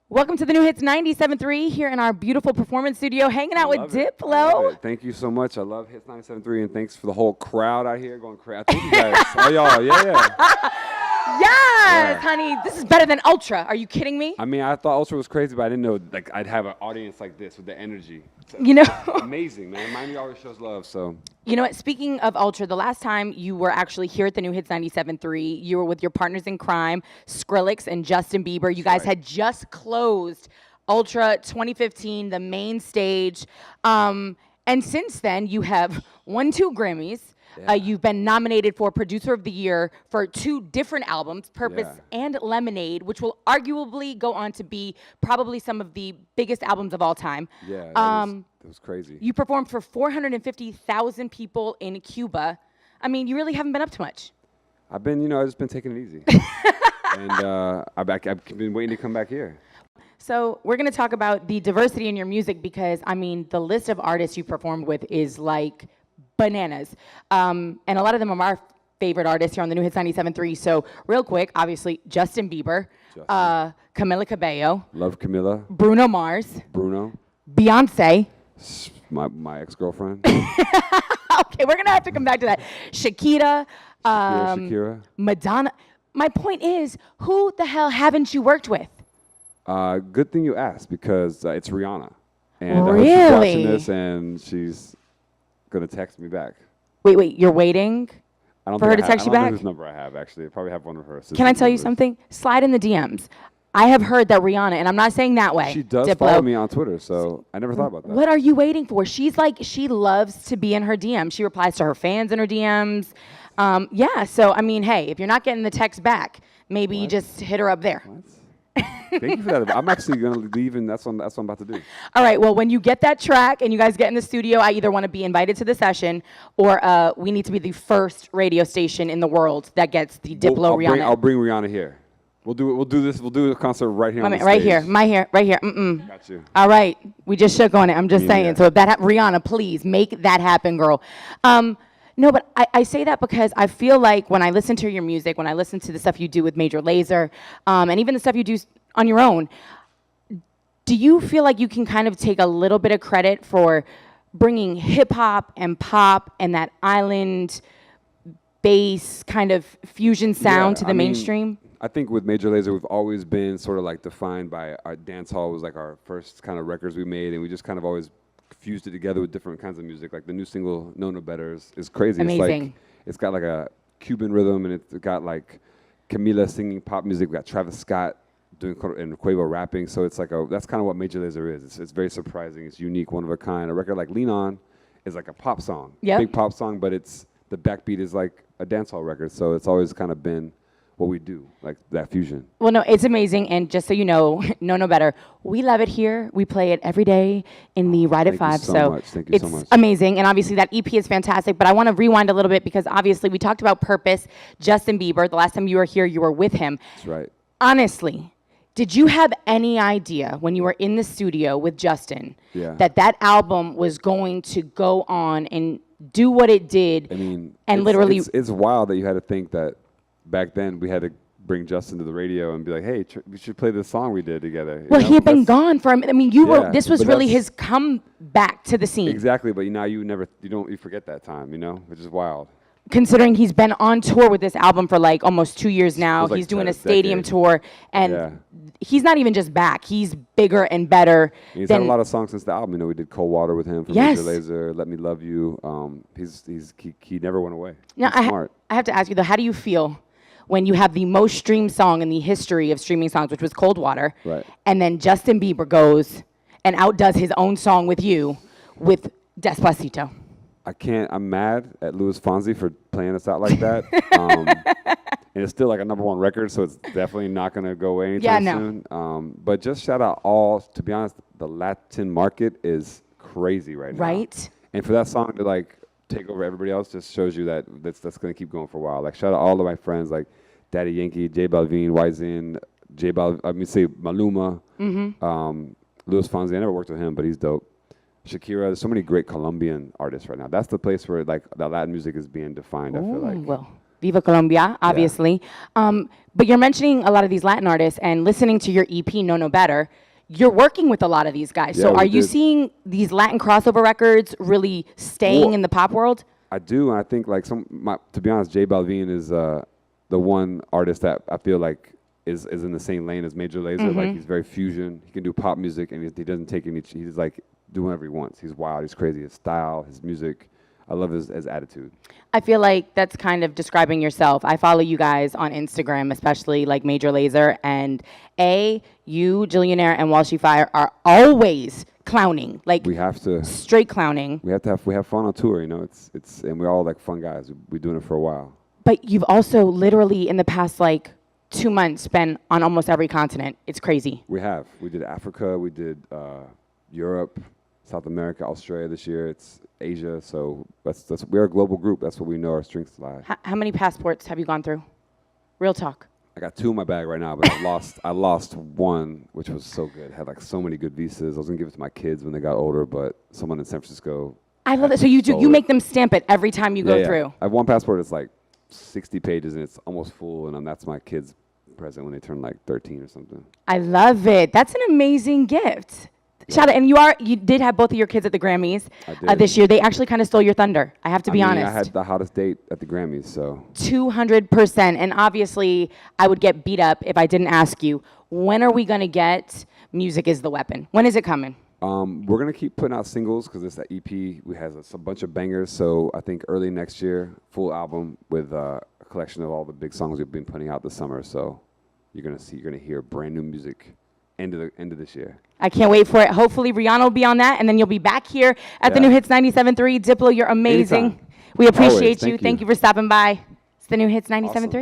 Welcome to the new Hits 97.3 here in our beautiful performance studio, hanging out with Diplo. I love it. Thank you so much. I love Hits 97.3, and thanks for the whole crowd out here going crazy. I told you guys. Oh, y'all, yeah. Yes, honey, this is better than Ultra. Are you kidding me? I mean, I thought Ultra was crazy, but I didn't know like I'd have an audience like this with the energy. You know, Amazing, man. Miami always shows love, so. You know what? Speaking of Ultra, the last time you were actually here at the new Hits 97.3, you were with your partners in crime, Skrillex and Justin Bieber. You guys had just closed Ultra 2015, the main stage. And since then, you have won 2 Grammys. Yeah. You've been nominated for Producer of the Year for 2 different albums, Purpose and Lemonade, which will arguably go on to be probably some of the biggest albums of all time. Yeah, it was crazy. You performed for 450,000 people in Cuba. I mean, you really haven't been up to much. I've just been taking it easy. And I've been waiting to come back here. So we're going to talk about the diversity in your music because, I mean, the list of artists you performed with is like bananas. And a lot of them are our favorite artists here on the new Hits 97.3. So real quick, obviously, Justin Bieber, Camila Cabello. Love Camila. Bruno Mars. Bruno. Beyonce. My ex-girlfriend. Okay, we're going to have to come back to that. Shakira. Shakira. Madonna. My point is, who the hell haven't you worked with? Good thing you asked because it's Rihanna. And really? I hope she's watching this and she's going to text me back. Wait, you're waiting for her to text you back? I don't know whose number I have, actually. I probably have one of her assistant Can I tell you numbers. something? Slide in the DMs. I have heard that Rihanna, and I'm not saying that way. She does Diplo, follow me on Twitter, so I never thought about that. What are you waiting for? She's like, she loves to be in her DMs. She replies to her fans in her DMs. So, I mean, hey, if you're not getting the text back, maybe you just hit her up there. What? Thank you for that. I'm actually going to leave, and that's what I'm about to do. All right, well, when you get that track and you guys get in the studio, I either want to be invited to the session or we need to be the first radio station in the world that gets the Diplo Rihanna. I'll bring Rihanna here. We'll do a concert right here on the stage. Right here. Got you. All right, we just shook on it. I'm just saying. Yeah. So if that Rihanna, please make that happen, girl. No, but I say that because I feel like when I listen to your music, when I listen to the stuff you do with Major Lazer, and even the stuff you do on your own, do you feel like you can kind of take a little bit of credit for bringing hip hop and pop and that island bass kind of fusion sound to the mainstream? I think with Major Lazer, we've always been sort of like defined by our dance hall was like our first kind of records we made, and we just kind of always fused it together with different kinds of music. Like the new single, No No Better, is crazy. Amazing. It's got like a Cuban rhythm, and it's got like Camila singing pop music. We got Travis Scott doing and Quavo rapping. So it's like that's kind of what Major Lazer is. It's very surprising. It's unique, one of a kind. A record like Lean On is like a pop song, big pop song, but the backbeat is like a dancehall record. So it's always kind of been what we do, like that fusion. Well, no, it's amazing, and just so you know, No Better, we love it here. We play it every day in the Ride at 5. Thank you so much. It's amazing, and obviously that EP is fantastic, but I want to rewind a little bit because obviously we talked about Purpose, Justin Bieber. The last time you were here, you were with him. That's right. Honestly, did you have any idea when you were in the studio with Justin that album was going to go on and do what it did? I mean, and literally, it's wild that you had to think that back then we had to bring Justin to the radio and be like, hey, we should play this song we did together. Well, he had been gone for, I mean, this was really his comeback to the scene. Exactly, but now you forget that time, which is wild. Considering he's been on tour with this album for like almost 2 years now. Like he's doing a stadium tour, and he's not even just back. He's bigger and better. He's had a lot of songs since the album. We did Cold Water with him for Major Lazer, Let Me Love You. He never went away. Now, I have to ask you though, how do you feel when you have the most streamed song in the history of streaming songs, which was Cold Water, and then Justin Bieber goes and outdoes his own song with you with Despacito? I'm mad at Louis Fonsi for playing us out like that. And it's still like a #1 record, so it's definitely not going to go away anytime soon. But just shout out to be honest, the Latin market is crazy right now. Right. And for that song to like take over everybody else just shows you that's going to keep going for a while. Like shout out all of my friends like Daddy Yankee, J Balvin, Wyzin, Maluma, Louis Fonsi. I never worked with him, but he's dope. Shakira, there's so many great Colombian artists right now. That's the place where like the Latin music is being defined, I feel like. Well, Viva Colombia, obviously. But you're mentioning a lot of these Latin artists and listening to your EP, No No Better. You're working with a lot of these guys. Yeah, So we are you did. seeing these Latin crossover records really staying Well, in the pop world? I do, and I think like to be honest, J Balvin is the one artist that I feel like is in the same lane as Major Lazer. Like he's very fusion. He can do pop music, and he doesn't take any. He's like do whatever he wants. He's wild. He's crazy. His style, his music. I love his attitude. I feel like that's kind of describing yourself. I follow you guys on Instagram, especially like Major Lazer, and you, Jillionaire, and Walshy Fire are always clowning, like We have to. straight clowning. We have fun on tour. You know, it's and we're all like fun guys. We're doing it for a while. But you've also literally in the past like 2 months been on almost every continent. It's crazy. We have. We did Africa. We did Europe, South America, Australia this year. It's Asia. So we're a global group. That's what we know our strengths lie. How many passports have you gone through? Real talk. I got 2 in my bag right now, but I lost one, which was so good. Had like so many good visas. I was gonna give it to my kids when they got older, but someone in San Francisco. I love it. So you make them stamp it every time you go through. I have one passport that's like 60 pages and it's almost full, and that's my kids' present when they turn like 13 or something. I love it. That's an amazing gift. Shout out, and you did have both of your kids at the Grammys this year. They actually kind of stole your thunder. I have to be honest. I had the hottest date at the Grammys, so 200%. And obviously, I would get beat up if I didn't ask you. When are we gonna get Music Is the Weapon? When is it coming? we're gonna keep putting out singles because this EP we has a bunch of bangers. So I think early next year, full album with a collection of all the big songs we've been putting out this summer. So you're gonna hear brand new music end of this year. I can't wait for it. Hopefully Rihanna will be on that, and then you'll be back here at the new Hits 97.3. Diplo, you're amazing. Anytime. We appreciate Always. you. Thank you for stopping by. It's the new Hits 97.3.